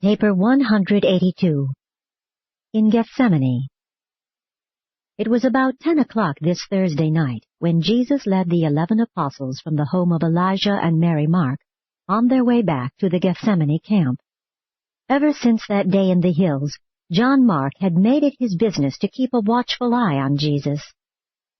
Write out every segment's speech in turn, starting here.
Paper 182. In Gethsemane. It was about 10 o'clock this Thursday night when Jesus led the 11 apostles from the home of Elijah and Mary Mark on their way back to the Gethsemane camp. Ever since that day in the hills, John Mark had made it his business to keep a watchful eye on Jesus.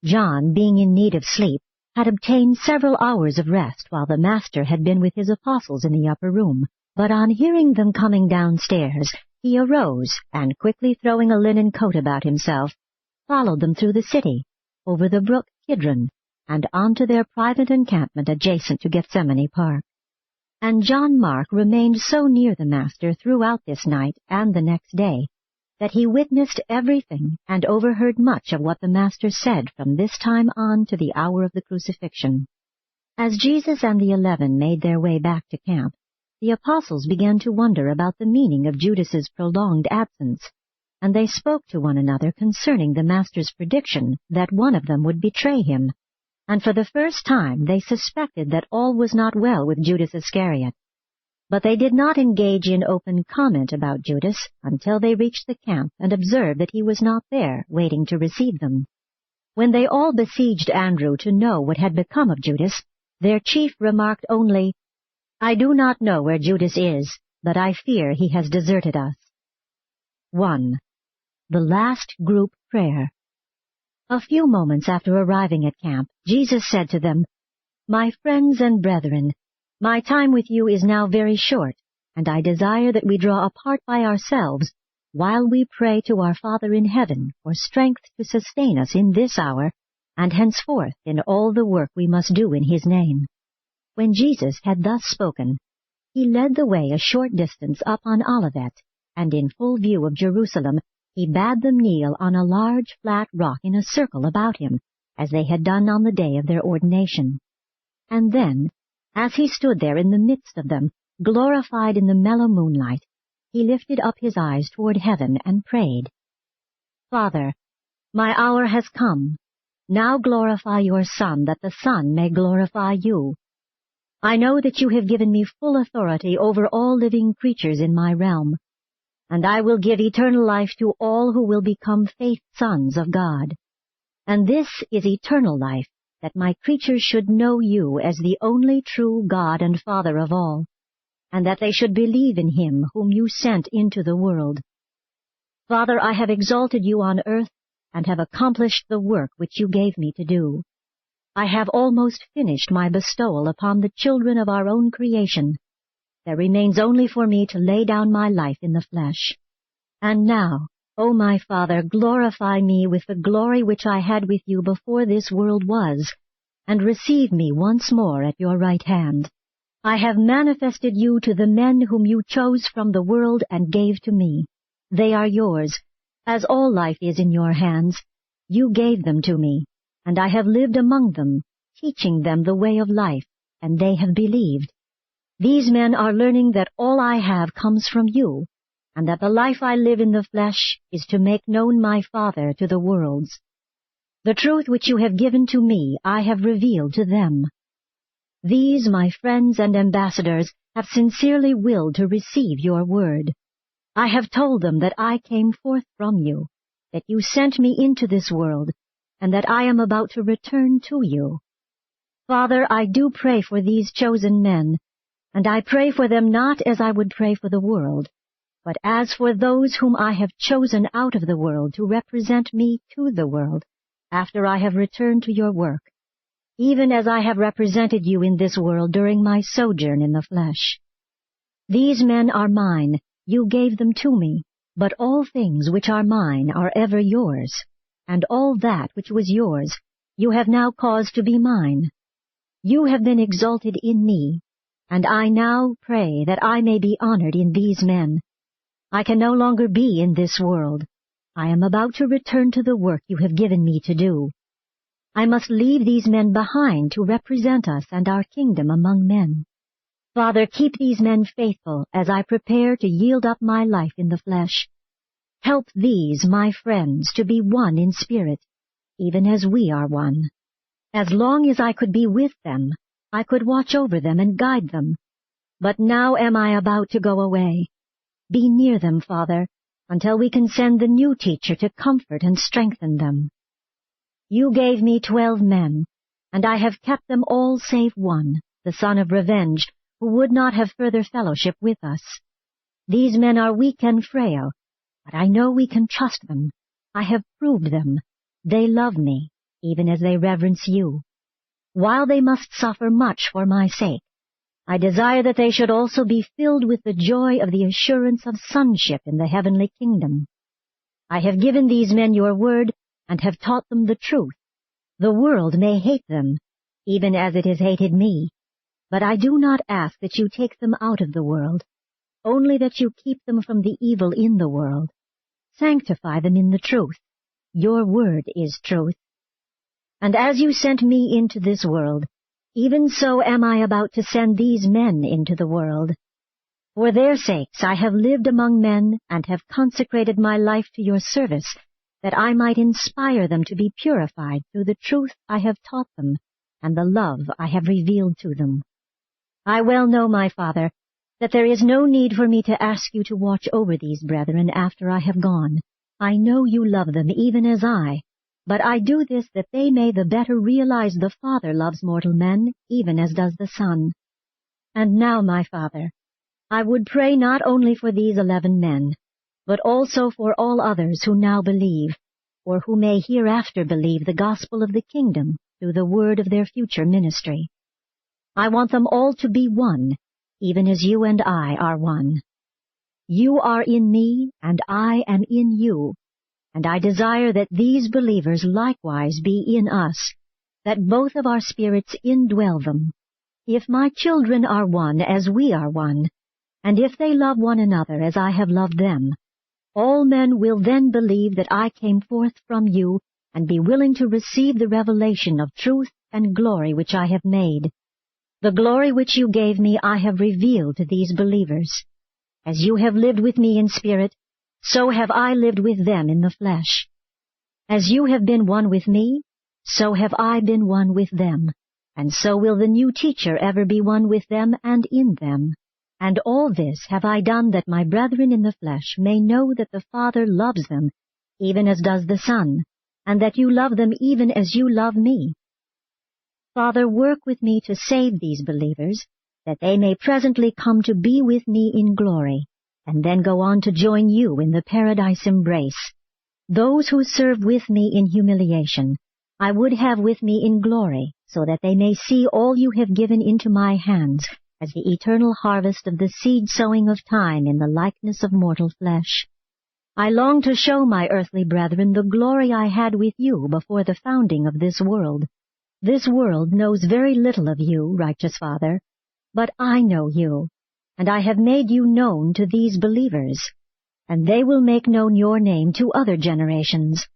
John, being in need of sleep, had obtained several hours of rest while the Master had been with his apostles in the upper room. But on hearing them coming downstairs, he arose, and quickly throwing a linen coat about himself, followed them through the city, over the brook Kidron, and on to their private encampment adjacent to Gethsemane Park. And John Mark remained so near the Master throughout this night and the next day, that he witnessed everything and overheard much of what the Master said from this time on to the hour of the crucifixion. As Jesus and the 11 made their way back to camp, the apostles began to wonder about the meaning of Judas's prolonged absence, and they spoke to one another concerning the Master's prediction that one of them would betray him, and for the first time they suspected that all was not well with Judas Iscariot. But they did not engage in open comment about Judas until they reached the camp and observed that he was not there, waiting to receive them. When they all besieged Andrew to know what had become of Judas, their chief remarked only, "I do not know where Judas is, but I fear he has deserted us." 1. The Last Group Prayer. A few moments after arriving at camp, Jesus said to them, "My friends and brethren, my time with you is now very short, and I desire that we draw apart by ourselves while we pray to our Father in heaven for strength to sustain us in this hour and henceforth in all the work we must do in his name." When Jesus had thus spoken, he led the way a short distance up on Olivet, and in full view of Jerusalem he bade them kneel on a large flat rock in a circle about him, as they had done on the day of their ordination. And then, as he stood there in the midst of them, glorified in the mellow moonlight, he lifted up his eyes toward heaven and prayed, "Father, my hour has come. Now glorify your Son, that the Son may glorify you. I know that you have given me full authority over all living creatures in my realm, and I will give eternal life to all who will become faith sons of God. And this is eternal life, that my creatures should know you as the only true God and Father of all, and that they should believe in him whom you sent into the world. Father, I have exalted you on earth, and have accomplished the work which you gave me to do. I have almost finished my bestowal upon the children of our own creation. There remains only for me to lay down my life in the flesh. And now, O my Father, glorify me with the glory which I had with you before this world was, and receive me once more at your right hand. I have manifested you to the men whom you chose from the world and gave to me. They are yours, as all life is in your hands. You gave them to me, and I have lived among them, teaching them the way of life, and they have believed. These men are learning that all I have comes from you, and that the life I live in the flesh is to make known my Father to the worlds. The truth which you have given to me I have revealed to them. These, my friends and ambassadors, have sincerely willed to receive your word. I have told them that I came forth from you, that you sent me into this world, and that I am about to return to you. Father, I do pray for these chosen men, and I pray for them not as I would pray for the world, but as for those whom I have chosen out of the world to represent me to the world, after I have returned to your work, even as I have represented you in this world during my sojourn in the flesh. These men are mine, you gave them to me, but all things which are mine are ever yours, and all that which was yours you have now caused to be mine. You have been exalted in me, and I now pray that I may be honored in these men. I can no longer be in this world. I am about to return to the work you have given me to do. I must leave these men behind to represent us and our kingdom among men. Father, keep these men faithful as I prepare to yield up my life in the flesh. Help these, my friends, to be one in spirit, even as we are one. As long as I could be with them, I could watch over them and guide them. But now am I about to go away. Be near them, Father, until we can send the new teacher to comfort and strengthen them. You gave me 12 men, and I have kept them all save one, the son of revenge, who would not have further fellowship with us. These men are weak and frail, but I know we can trust them. I have proved them. They love me, even as they reverence you. While they must suffer much for my sake, I desire that they should also be filled with the joy of the assurance of sonship in the heavenly kingdom. I have given these men your word and have taught them the truth. The world may hate them, even as it has hated me, but I do not ask that you take them out of the world, only that you keep them from the evil in the world. Sanctify them in the truth. Your word is truth. And as you sent me into this world, even so am I about to send these men into the world. For their sakes I have lived among men and have consecrated my life to your service, that I might inspire them to be purified through the truth I have taught them and the love I have revealed to them. I well know, my Father, that there is no need for me to ask you to watch over these brethren after I have gone. I know you love them even as I, but I do this that they may the better realize the Father loves mortal men even as does the Son. And now, my Father, I would pray not only for these 11 men, but also for all others who now believe, or who may hereafter believe the gospel of the kingdom through the word of their future ministry. I want them all to be one, even as you and I are one. You are in me, and I am in you, and I desire that these believers likewise be in us, that both of our spirits indwell them. If my children are one as we are one, and if they love one another as I have loved them, all men will then believe that I came forth from you, and be willing to receive the revelation of truth and glory which I have made. The glory which you gave me I have revealed to these believers. As you have lived with me in spirit, so have I lived with them in the flesh. As you have been one with me, so have I been one with them, and so will the new teacher ever be one with them and in them. And all this have I done that my brethren in the flesh may know that the Father loves them, even as does the Son, and that you love them even as you love me. Father, work with me to save these believers, that they may presently come to be with me in glory, and then go on to join you in the paradise embrace. Those who serve with me in humiliation, I would have with me in glory, so that they may see all you have given into my hands, as the eternal harvest of the seed sowing of time in the likeness of mortal flesh. I long to show my earthly brethren the glory I had with you before the founding of this world. This world knows very little of you, righteous Father, but I know you, and I have made you known to these believers, and they will make known your name to other generations.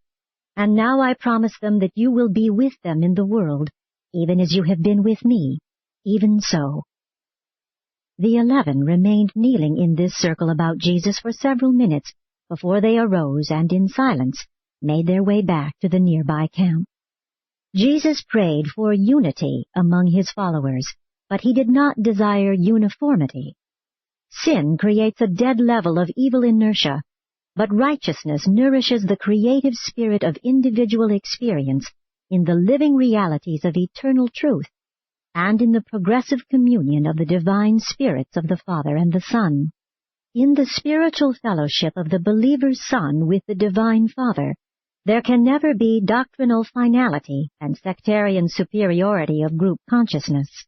And now I promise them that you will be with them in the world, even as you have been with me, even so. The 11 remained kneeling in this circle about Jesus for several minutes before they arose and in silence made their way back to the nearby camp. Jesus prayed for unity among his followers, but he did not desire uniformity. Sin creates a dead level of evil inertia, but righteousness nourishes the creative spirit of individual experience in the living realities of eternal truth, and in the progressive communion of the divine spirits of the Father and the Son. In the spiritual fellowship of the believer's Son with the divine Father, there can never be doctrinal finality and sectarian superiority of group consciousness.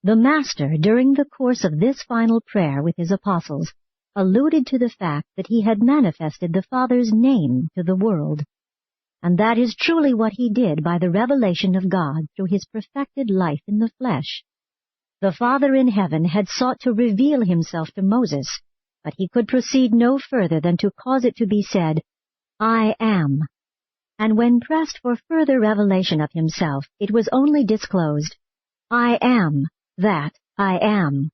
The Master, during the course of this final prayer with his apostles, alluded to the fact that he had manifested the Father's name to the world. And that is truly what he did by the revelation of God through his perfected life in the flesh. The Father in heaven had sought to reveal himself to Moses, but he could proceed no further than to cause it to be said, I am. And when pressed for further revelation of himself, it was only disclosed, I am that I am.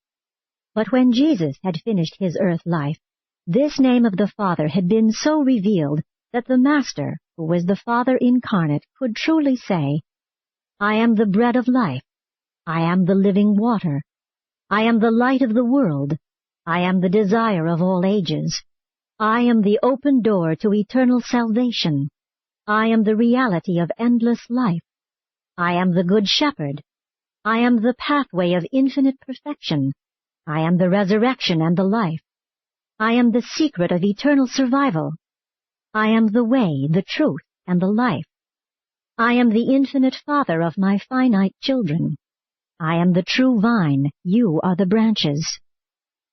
But when Jesus had finished his earth life, this name of the Father had been so revealed that the Master, who was the Father incarnate, could truly say, I am the bread of life. I am the living water. I am the light of the world. I am the desire of all ages. I am the open door to eternal salvation. I am the reality of endless life. I am the Good Shepherd. I am the pathway of infinite perfection. I am the resurrection and the life. I am the secret of eternal survival. I am the way, the truth, and the life. I am the infinite Father of my finite children. I am the true vine, you are the branches.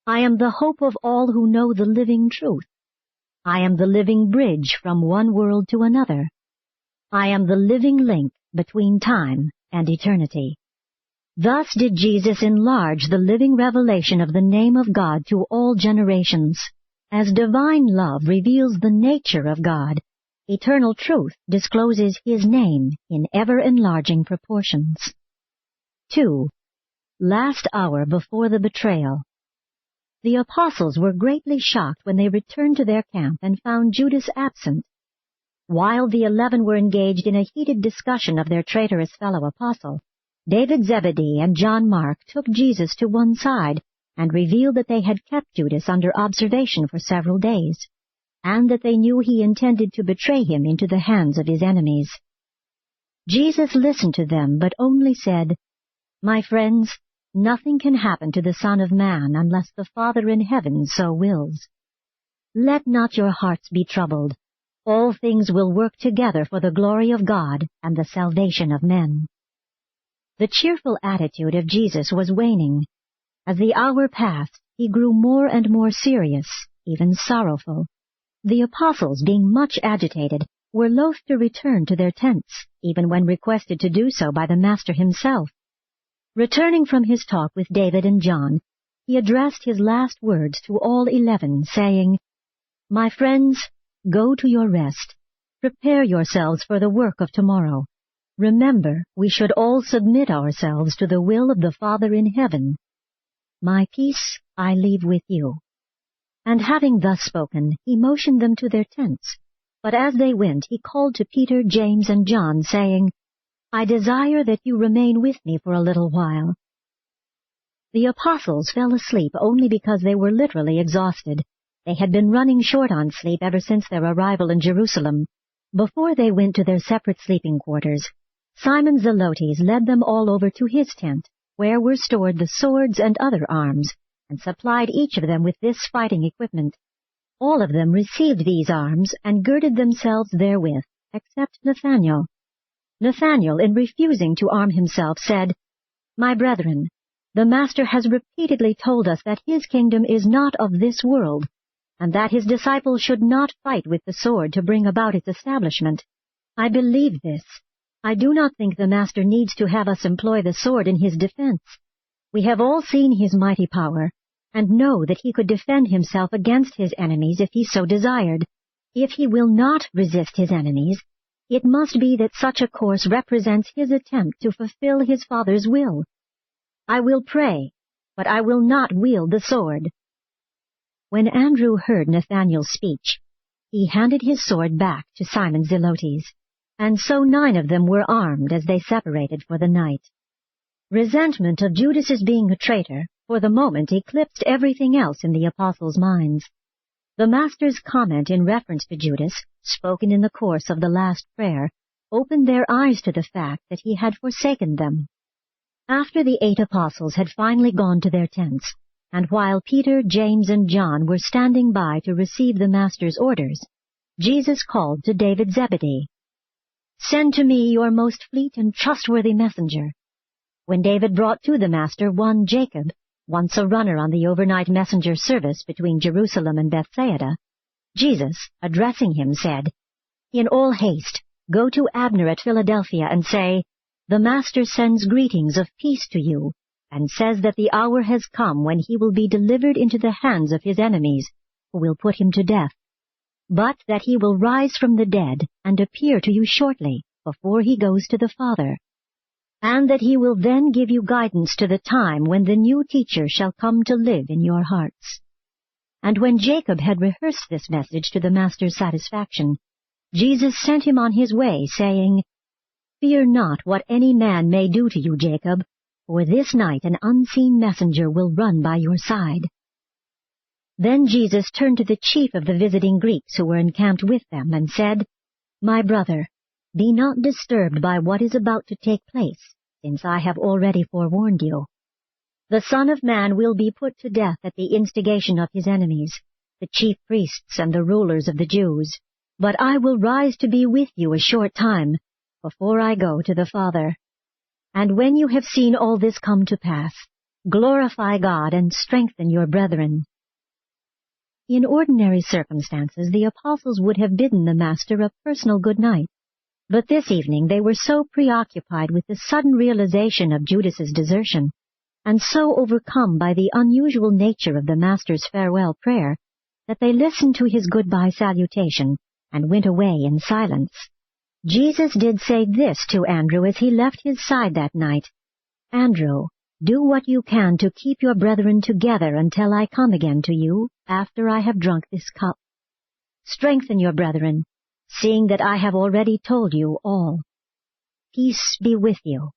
I am the hope of all who know the living truth. I am the living bridge from one world to another. I am the living link between time and eternity. Thus did Jesus enlarge the living revelation of the name of God to all generations. As divine love reveals the nature of God, eternal truth discloses His name in ever-enlarging proportions. 2. Last hour before the betrayal. The apostles were greatly shocked when they returned to their camp and found Judas absent. While the 11 were engaged in a heated discussion of their traitorous fellow apostle, David Zebedee and John Mark took Jesus to one side and revealed that they had kept Judas under observation for several days, and that they knew he intended to betray him into the hands of his enemies. Jesus listened to them, but only said, "My friends, nothing can happen to the Son of Man unless the Father in heaven so wills. Let not your hearts be troubled. All things will work together for the glory of God and the salvation of men." The cheerful attitude of Jesus was waning. As the hour passed, he grew more and more serious, even sorrowful. The apostles, being much agitated, were loath to return to their tents, even when requested to do so by the Master himself. Returning from his talk with David and John, he addressed his last words to all 11, saying, "My friends, go to your rest. Prepare yourselves for the work of tomorrow. Remember, we should all submit ourselves to the will of the Father in heaven. My peace I leave with you." And having thus spoken, he motioned them to their tents. But as they went, he called to Peter, James, and John, saying, "I desire that you remain with me for a little while." The apostles fell asleep only because they were literally exhausted. They had been running short on sleep ever since their arrival in Jerusalem. Before they went to their separate sleeping quarters, Simon Zelotes led them all over to his tent, where were stored the swords and other arms, and supplied each of them with this fighting equipment. All of them received these arms and girded themselves therewith, except Nathanael. Nathanael, in refusing to arm himself, said, "My brethren, the Master has repeatedly told us that his kingdom is not of this world, and that his disciples should not fight with the sword to bring about its establishment. I believe this. I do not think the Master needs to have us employ the sword in his defense. We have all seen his mighty power, and know that he could defend himself against his enemies if he so desired. If he will not resist his enemies, it must be that such a course represents his attempt to fulfill his Father's will. I will pray, but I will not wield the sword." When Andrew heard Nathanael's speech, he handed his sword back to Simon Zelotes, and so 9 of them were armed as they separated for the night. Resentment of Judas's being a traitor for the moment eclipsed everything else in the apostles' minds. The Master's comment in reference to Judas, spoken in the course of the last prayer, opened their eyes to the fact that he had forsaken them. After the 8 apostles had finally gone to their tents, and while Peter, James, and John were standing by to receive the Master's orders, Jesus called to David Zebedee, "Send to me your most fleet and trustworthy messenger." When David brought to the Master one Jacob, once a runner on the overnight messenger service between Jerusalem and Bethsaida, Jesus, addressing him, said, "In all haste, go to Abner at Philadelphia and say, 'The Master sends greetings of peace to you, and says that the hour has come when he will be delivered into the hands of his enemies, who will put him to death, but that he will rise from the dead and appear to you shortly, before he goes to the Father, and that he will then give you guidance to the time when the new teacher shall come to live in your hearts.'" And when Jacob had rehearsed this message to the Master's satisfaction, Jesus sent him on his way, saying, "Fear not what any man may do to you, Jacob, for this night an unseen messenger will run by your side." Then Jesus turned to the chief of the visiting Greeks who were encamped with them and said, "My brother, be not disturbed by what is about to take place, since I have already forewarned you. The Son of Man will be put to death at the instigation of his enemies, the chief priests and the rulers of the Jews. But I will rise to be with you a short time, before I go to the Father. And when you have seen all this come to pass, glorify God and strengthen your brethren." In ordinary circumstances, the apostles would have bidden the Master a personal good night. But this evening they were so preoccupied with the sudden realization of Judas's desertion, and so overcome by the unusual nature of the Master's farewell prayer, that they listened to his goodbye salutation and went away in silence. Jesus did say this to Andrew as he left his side that night, "Andrew, do what you can to keep your brethren together until I come again to you after I have drunk this cup. Strengthen your brethren, seeing that I have already told you all. Peace be with you."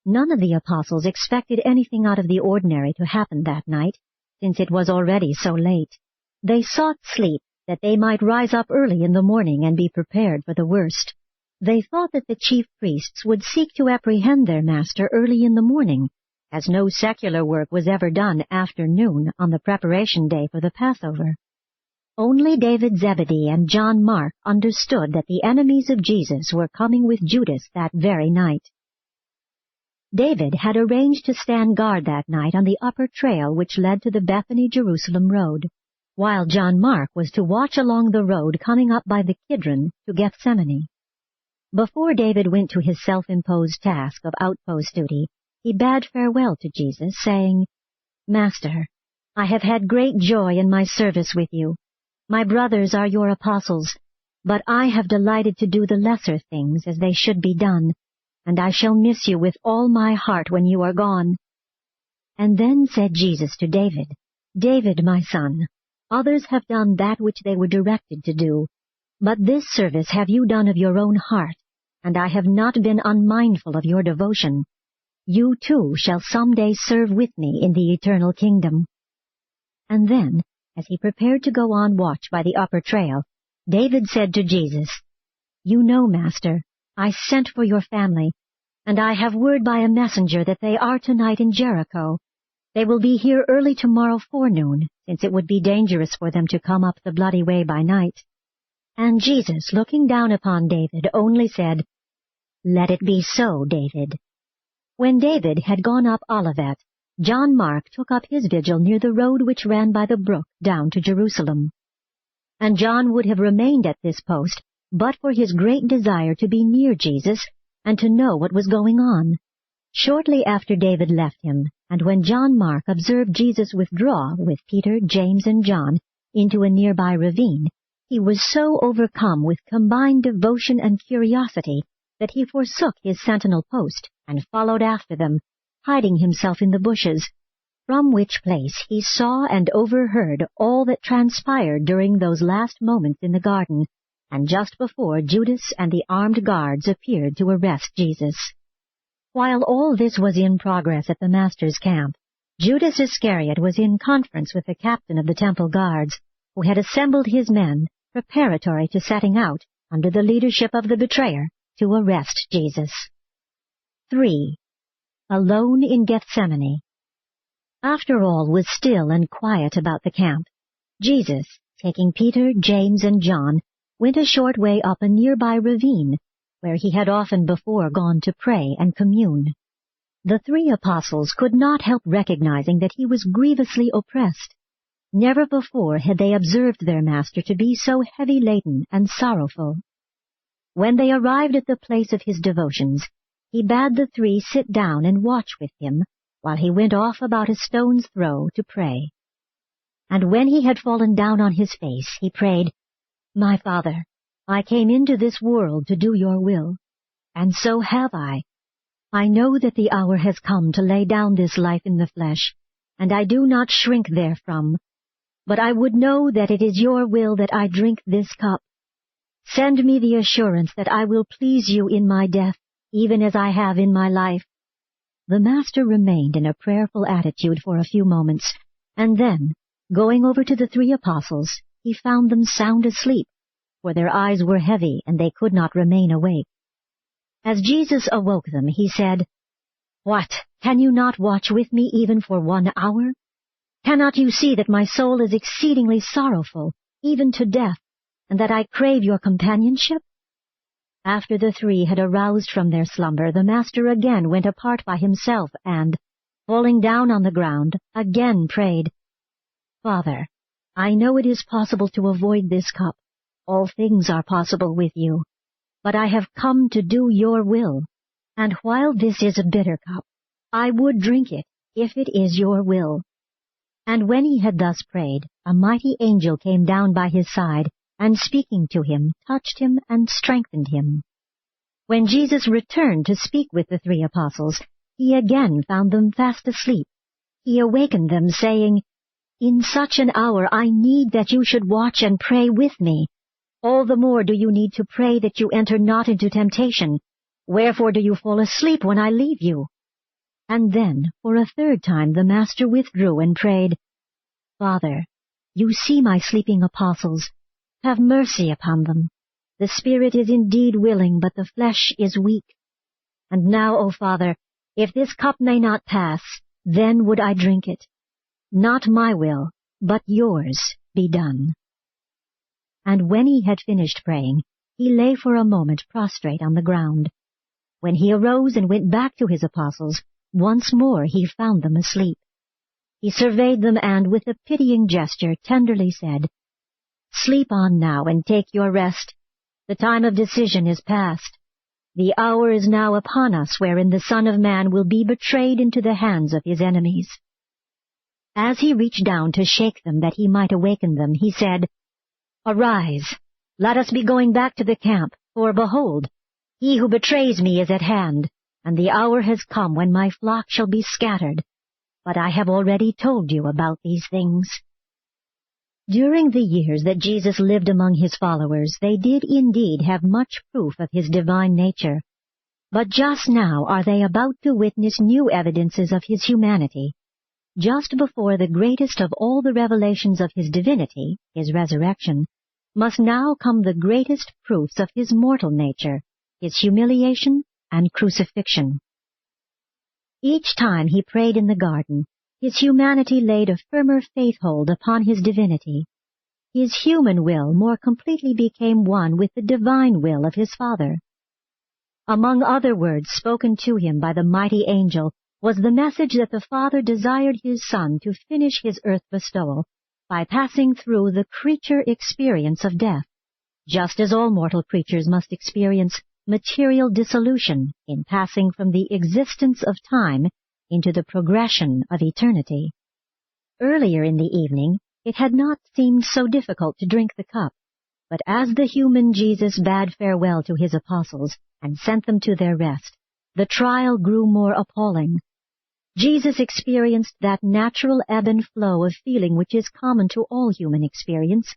None of the apostles expected anything out of the ordinary to happen that night, since it was already so late. They sought sleep, that they might rise up early in the morning and be prepared for the worst. They thought that the chief priests would seek to apprehend their Master early in the morning, as no secular work was ever done after noon on the preparation day for the Passover. Only David Zebedee and John Mark understood that the enemies of Jesus were coming with Judas that very night. David had arranged to stand guard that night on the upper trail which led to the Bethany-Jerusalem road, while John Mark was to watch along the road coming up by the Kidron to Gethsemane. Before David went to his self-imposed task of outpost duty, he bade farewell to Jesus, saying, "Master, I have had great joy in my service with you. My brothers are your apostles, but I have delighted to do the lesser things as they should be done, and I shall miss you with all my heart when you are gone." And then said Jesus to David, "David, my son, others have done that which they were directed to do, but this service have you done of your own heart, and I have not been unmindful of your devotion. You too shall some day serve with me in the eternal kingdom." And then, as he prepared to go on watch by the upper trail, David said to Jesus, "You know, Master, I sent for your family, and I have word by a messenger that they are tonight in Jericho. They will be here early tomorrow forenoon, since it would be dangerous for them to come up the bloody way by night." And Jesus, looking down upon David, only said, "Let it be so, David." When David had gone up Olivet, John Mark took up his vigil near the road which ran by the brook down to Jerusalem. And John would have remained at this post, but for his great desire to be near Jesus and to know what was going on. Shortly after David left him, and when John Mark observed Jesus withdraw with Peter, James, and John into a nearby ravine, he was so overcome with combined devotion and curiosity that he forsook his sentinel post and followed after them, hiding himself in the bushes, from which place he saw and overheard all that transpired during those last moments in the garden, and just before Judas and the armed guards appeared to arrest Jesus. While all this was in progress at the Master's camp, Judas Iscariot was in conference with the captain of the temple guards, who had assembled his men, preparatory to setting out, under the leadership of the betrayer, to arrest Jesus. 3. Alone in Gethsemane. After all was still and quiet about the camp, Jesus, taking Peter, James, and John, went a short way up a nearby ravine, where he had often before gone to pray and commune. The 3 apostles could not help recognizing that he was grievously oppressed. Never before had they observed their Master to be so heavy-laden and sorrowful. When they arrived at the place of his devotions, he bade the 3 sit down and watch with him, while he went off about a stone's throw to pray. And when he had fallen down on his face, he prayed, "My Father, I came into this world to do your will, and so have I. I know that the hour has come to lay down this life in the flesh, and I do not shrink therefrom. But I would know that it is your will that I drink this cup. Send me the assurance that I will please you in my death, even as I have in my life." The Master remained in a prayerful attitude for a few moments, and then, Going over to the 3 apostles, he found them sound asleep, for their eyes were heavy and they could not remain awake. As Jesus awoke them, he said, "What, can you not watch with me even for 1 hour? Cannot you see that my soul is exceedingly sorrowful, even to death, and that I crave your companionship?" After the 3 had aroused from their slumber, the Master again went apart by himself and, falling down on the ground, again prayed, "Father, I know it is possible to avoid this cup. All things are possible with you. But I have come to do your will. And while this is a bitter cup, I would drink it, if it is your will." And when he had thus prayed, a mighty angel came down by his side, and speaking to him, touched him and strengthened him. When Jesus returned to speak with the 3 apostles, he again found them fast asleep. He awakened them, saying, "In such an hour I need that you should watch and pray with me. All the more do you need to pray that you enter not into temptation. Wherefore do you fall asleep when I leave you?" And then, for a 3rd time, the Master withdrew and prayed, "Father, you see my sleeping apostles. Have mercy upon them. The spirit is indeed willing, but the flesh is weak. And now, O Father, if this cup may not pass, then would I drink it. Not my will, but yours be done." And when he had finished praying, he lay for a moment prostrate on the ground. When he arose and went back to his apostles, once more he found them asleep. He surveyed them and, with a pitying gesture, tenderly said, "Sleep on now and take your rest. The time of decision is past. The hour is now upon us wherein the Son of Man will be betrayed into the hands of his enemies." As he reached down to shake them that he might awaken them, he said, "Arise, let us be going back to the camp, for behold, he who betrays me is at hand, and the hour has come when my flock shall be scattered. But I have already told you about these things." During the years that Jesus lived among his followers, they did indeed have much proof of his divine nature. But just now are they about to witness new evidences of his humanity. Just before the greatest of all the revelations of his divinity, his resurrection, must now come the greatest proofs of his mortal nature, his humiliation and crucifixion. Each time he prayed in the garden, his humanity laid a firmer faith-hold upon his divinity. His human will more completely became one with the divine will of his Father. Among other words spoken to him by the mighty angel was the message that the Father desired his Son to finish his earth bestowal by passing through the creature experience of death, just as all mortal creatures must experience material dissolution in passing from the existence of time into the progression of eternity. Earlier in the evening, it had not seemed so difficult to drink the cup, but as the human Jesus bade farewell to his apostles and sent them to their rest, the trial grew more appalling. Jesus experienced that natural ebb and flow of feeling which is common to all human experience,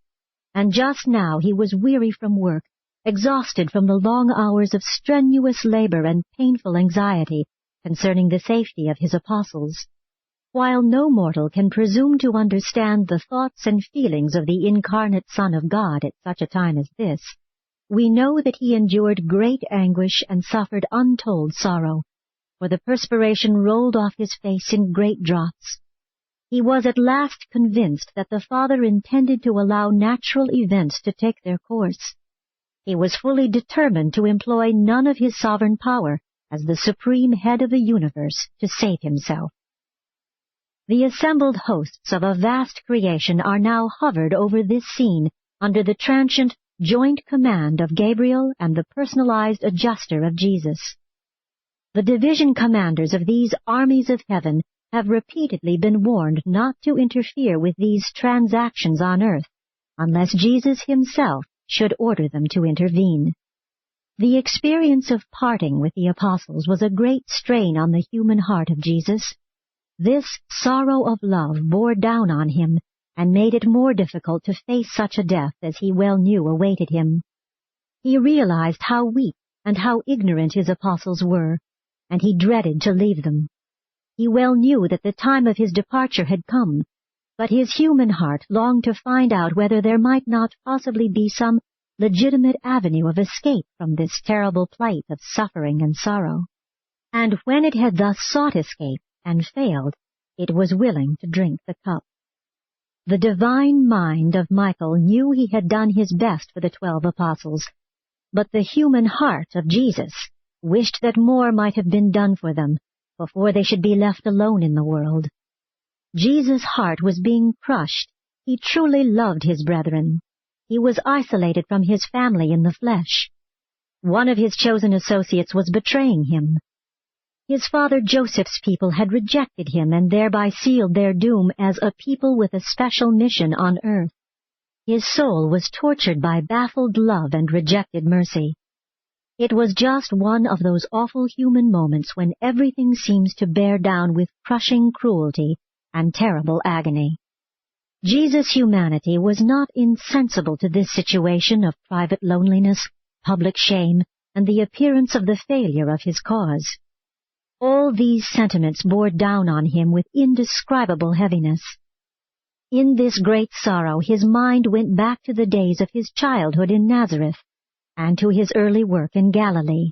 and just now he was weary from work, exhausted from the long hours of strenuous labor and painful anxiety concerning the safety of his apostles. While no mortal can presume to understand the thoughts and feelings of the incarnate Son of God at such a time as this, we know that he endured great anguish and suffered untold sorrow, for the perspiration rolled off his face in great drops. He was at last convinced that the Father intended to allow natural events to take their course. He was fully determined to employ none of his sovereign power as the supreme head of the universe to save himself. The assembled hosts of a vast creation are now hovered over this scene under the transient joint command of Gabriel and the personalized adjuster of Jesus. The division commanders of these armies of heaven have repeatedly been warned not to interfere with these transactions on earth, unless Jesus himself should order them to intervene. The experience of parting with the apostles was a great strain on the human heart of Jesus. This sorrow of love bore down on him and made it more difficult to face such a death as he well knew awaited him. He realized how weak and how ignorant his apostles were, and he dreaded to leave them. He well knew that the time of his departure had come, but his human heart longed to find out whether there might not possibly be some legitimate avenue of escape from this terrible plight of suffering and sorrow. And when it had thus sought escape and failed, it was willing to drink the cup. The divine mind of Michael knew he had done his best for the 12 apostles, but the human heart of Jesus wished that more might have been done for them before they should be left alone in the world. Jesus' heart was being crushed. He truly loved his brethren. He was isolated from his family in the flesh. One of his chosen associates was betraying him. His father Joseph's people had rejected him and thereby sealed their doom as a people with a special mission on earth. His soul was tortured by baffled love and rejected mercy. It was just one of those awful human moments when everything seems to bear down with crushing cruelty and terrible agony. Jesus' humanity was not insensible to this situation of private loneliness, public shame, and the appearance of the failure of his cause. All these sentiments bore down on him with indescribable heaviness. In this great sorrow his mind went back to the days of his childhood in Nazareth and to his early work in Galilee.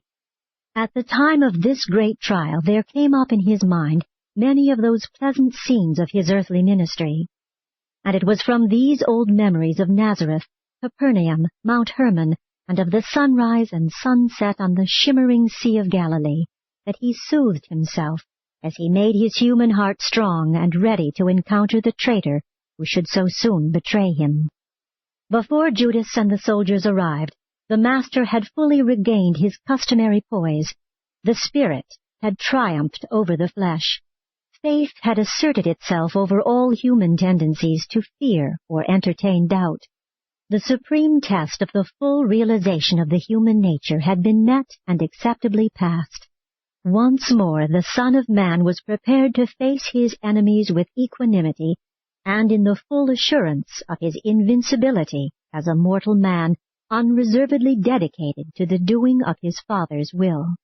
At the time of this great trial there came up in his mind many of those pleasant scenes of his earthly ministry. And it was from these old memories of Nazareth, Capernaum, Mount Hermon, and of the sunrise and sunset on the shimmering Sea of Galilee that he soothed himself as he made his human heart strong and ready to encounter the traitor who should so soon betray him. Before Judas and the soldiers arrived, the Master had fully regained his customary poise. The Spirit had triumphed over the flesh. Faith had asserted itself over all human tendencies to fear or entertain doubt. The supreme test of the full realization of the human nature had been met and acceptably passed. Once more the Son of Man was prepared to face his enemies with equanimity and in the full assurance of his invincibility as a mortal man unreservedly dedicated to the doing of his Father's will.